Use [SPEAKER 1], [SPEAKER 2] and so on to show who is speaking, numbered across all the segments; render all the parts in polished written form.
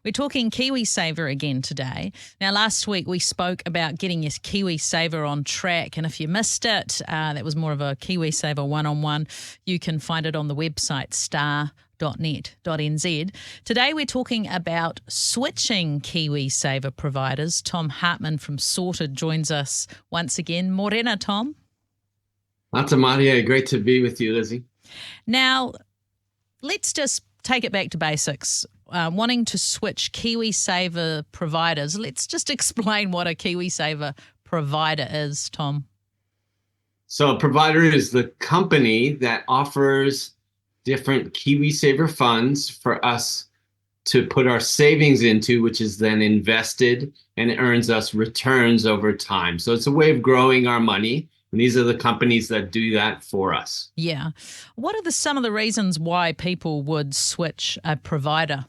[SPEAKER 1] We're talking Kiwi Saver again today. Now, last week we spoke about getting your Kiwi Saver on track, and if you missed it, that was more of a Kiwi Saver one-on-one. You can find it on the website star.net.nz. Today we're talking about switching Kiwi Saver providers. Tom Hartmann from Sorted joins us once again. Morena, Tom.
[SPEAKER 2] Ata Maria, great to be with you, Lizzie.
[SPEAKER 1] Now, let's just take it back to basics. Wanting to switch Kiwi Saver providers, let's just explain what a Kiwi Saver provider is, Tom.
[SPEAKER 2] So a provider is the company that offers different Kiwi Saver funds for us to put our savings into, which is then invested and it earns us returns over time. So it's a way of growing our money. And these are the companies that do that for us.
[SPEAKER 1] Yeah. What are some of the reasons why people would switch a provider?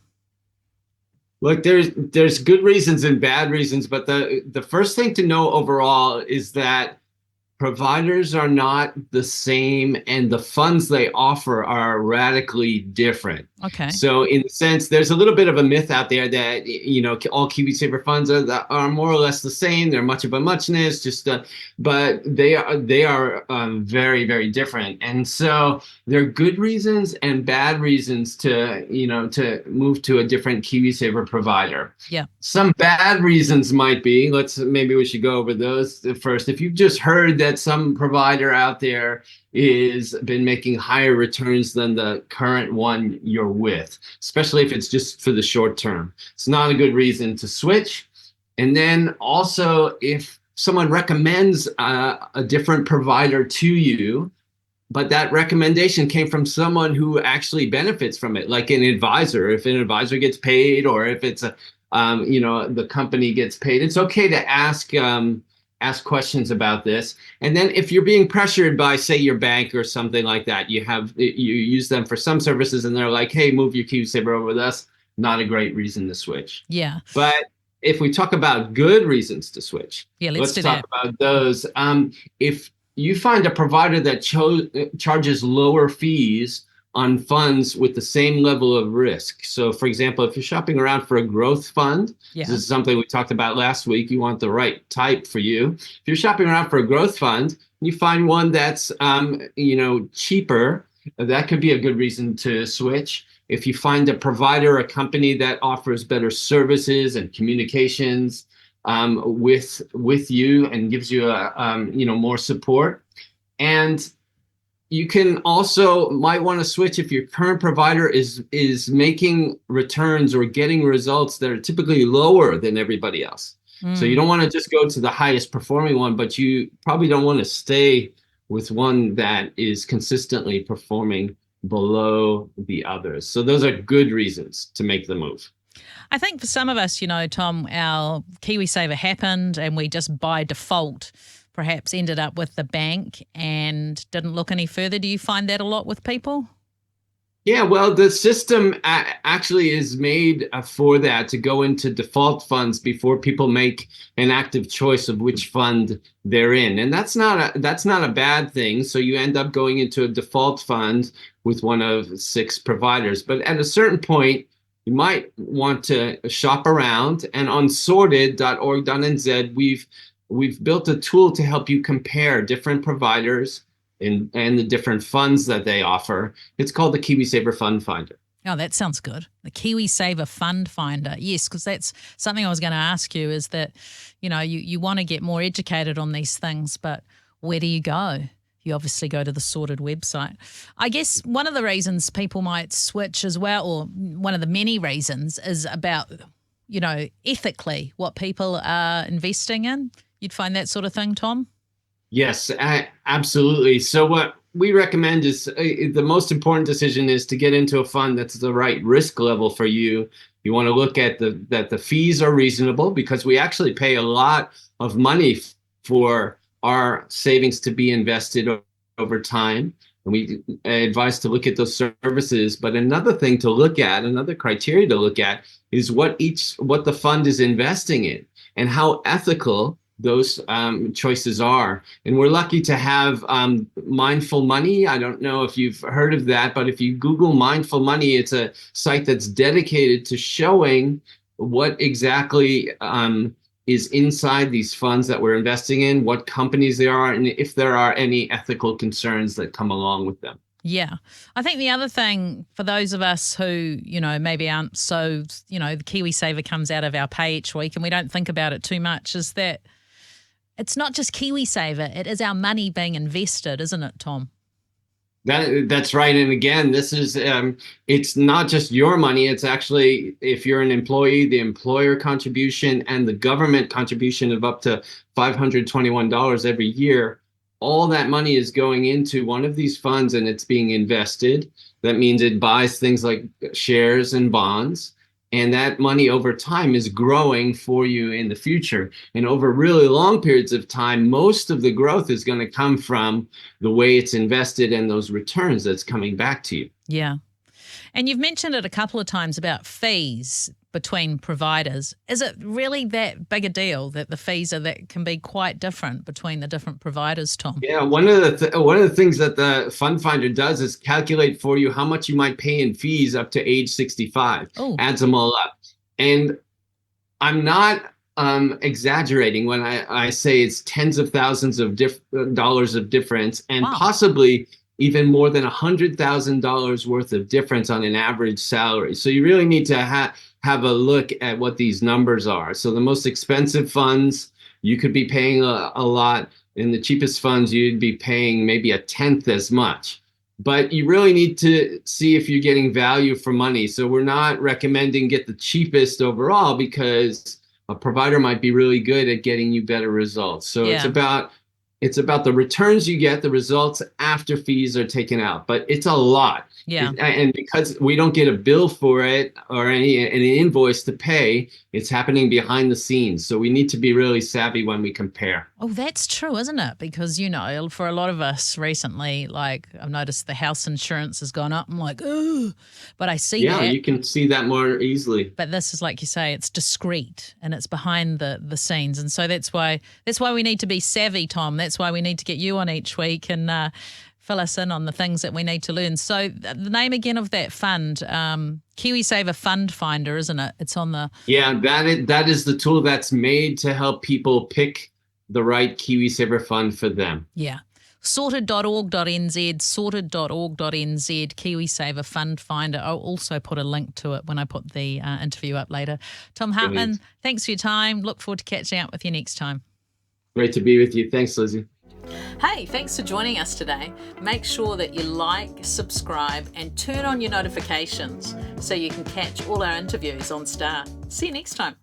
[SPEAKER 2] Look, there's good reasons and bad reasons, but the first thing to know overall is that providers are not the same and the funds they offer are radically different.
[SPEAKER 1] Okay.
[SPEAKER 2] So in a sense, there's a little bit of a myth out there that, all Kiwi Saver funds are more or less the same. They're much of a muchness, but they are very, very different. And so there are good reasons and bad reasons to move to a different Kiwi Saver provider.
[SPEAKER 1] Yeah.
[SPEAKER 2] Some bad reasons might be, maybe we should go over those first. If you've just heard that some provider out there is been making higher returns than the current one you're with, especially if it's just for the short term, it's not a good reason to switch. And then also, if someone recommends a different provider to you, but that recommendation came from someone who actually benefits from it, like an advisor. If an advisor gets paid, or if it's the company gets paid, it's okay to ask questions about this. And then if you're being pressured by, say, your bank or something like that, you use them for some services and they're like, hey, move your Kiwi Saver over with us, not a great reason to switch.
[SPEAKER 1] Yeah.
[SPEAKER 2] But if we talk about good reasons to switch,
[SPEAKER 1] let's
[SPEAKER 2] talk about those. If you find a provider that charges lower fees on funds with the same level of risk. So, for example, if you're shopping around for a growth fund, this is something we talked about last week, you want the right type for you. If you're shopping around for a growth fund, you find one that's cheaper, that could be a good reason to switch. If you find a provider, a company that offers better services and communications with you and gives you more support. And you can also might want to switch if your current provider is making returns or getting results that are typically lower than everybody else. So you don't want to just go to the highest performing one, but you probably don't want to stay with one that is consistently performing below the others. So those are good reasons to make the move.
[SPEAKER 1] I think for some of us, Tom, our Kiwi Saver happened and we just by default perhaps ended up with the bank and didn't look any further. Do you find that a lot with people?
[SPEAKER 2] Yeah, well, the system actually is made for that, to go into default funds before people make an active choice of which fund they're in. And that's not a bad thing. So you end up going into a default fund with one of 6 providers. But at a certain point, you might want to shop around. And on sorted.org.nz, we've built a tool to help you compare different providers and the different funds that they offer. It's called the Kiwi Saver Fund Finder.
[SPEAKER 1] Oh, that sounds good. The Kiwi Saver Fund Finder. Yes, because that's something I was going to ask you, is that, you want to get more educated on these things, but where do you go? You obviously go to the Sorted website. I guess one of the reasons people might switch as well, or one of the many reasons, is about, ethically what people are investing in. You'd find that sort of thing, Tom?
[SPEAKER 2] Yes, absolutely. So what we recommend is the most important decision is to get into a fund that's the right risk level for you. You want to look at that the fees are reasonable, because we actually pay a lot of money for our savings to be invested over time. And we advise to look at those services. But another thing to look at, another criteria to look at, is what the fund is investing in and how ethical those choices are. And we're lucky to have Mindful Money. I don't know if you've heard of that, but if you Google Mindful Money, it's a site that's dedicated to showing what exactly is inside these funds that we're investing in, what companies they are, and if there are any ethical concerns that come along with them.
[SPEAKER 1] Yeah. I think the other thing for those of us who, maybe aren't so, the Kiwi Saver comes out of our pay each week and we don't think about it too much, is that it's not just Kiwi Saver, it is our money being invested, isn't it, Tom?
[SPEAKER 2] That's right. And again, this is it's not just your money. It's actually, if you're an employee, the employer contribution and the government contribution of up to $521 every year. All that money is going into one of these funds and it's being invested. That means it buys things like shares and bonds. And that money over time is growing for you in the future. And over really long periods of time, most of the growth is going to come from the way it's invested and those returns that's coming back to you.
[SPEAKER 1] Yeah. And you've mentioned it a couple of times about fees between providers. Is it really that big a deal that the fees that can be quite different between the different providers, Tom?
[SPEAKER 2] Yeah, one of the things that the Fund Finder does is calculate for you how much you might pay in fees up to age 65.
[SPEAKER 1] Ooh.
[SPEAKER 2] Adds them all up. And I'm not exaggerating when I say it's tens of thousands of dollars of difference, and
[SPEAKER 1] Wow.
[SPEAKER 2] possibly even more than $100,000 worth of difference on an average salary. So you really need to have a look at what these numbers are. So the most expensive funds, you could be paying a lot. In the cheapest funds, you'd be paying maybe a tenth as much. But you really need to see if you're getting value for money. So we're not recommending get the cheapest overall, because a provider might be really good at getting you better results. So
[SPEAKER 1] Yeah.
[SPEAKER 2] it's about the returns you get, the results after fees are taken out. But it's a lot.
[SPEAKER 1] Yeah.
[SPEAKER 2] And because we don't get a bill for it or any invoice to pay, it's happening behind the scenes. So we need to be really savvy when we compare.
[SPEAKER 1] Oh, that's true, isn't it? Because, for a lot of us recently, like I've noticed the house insurance has gone up. I'm like, oh, but I see that.
[SPEAKER 2] Yeah, you can see that more easily.
[SPEAKER 1] But this is, like you say, it's discreet and it's behind the scenes. And so that's why we need to be savvy, Tom. That's why we need to get you on each week and fill us in on the things that we need to learn. So the name again of that fund, Kiwi Saver Fund Finder, isn't it? It's on the...
[SPEAKER 2] Yeah, that is the tool that's made to help people pick the right Kiwi Saver fund for them.
[SPEAKER 1] Yeah. Sorted.org.nz, sorted.org.nz, Kiwi Saver Fund Finder. I'll also put a link to it when I put the interview up later. Tom Hartmann,
[SPEAKER 2] Brilliant.
[SPEAKER 1] Thanks for your time. Look forward to catching up with you next time.
[SPEAKER 2] Great to be with you. Thanks, Lizzie.
[SPEAKER 1] Hey, thanks for joining us today. Make sure that you like, subscribe, and turn on your notifications so you can catch all our interviews on Star. See you next time.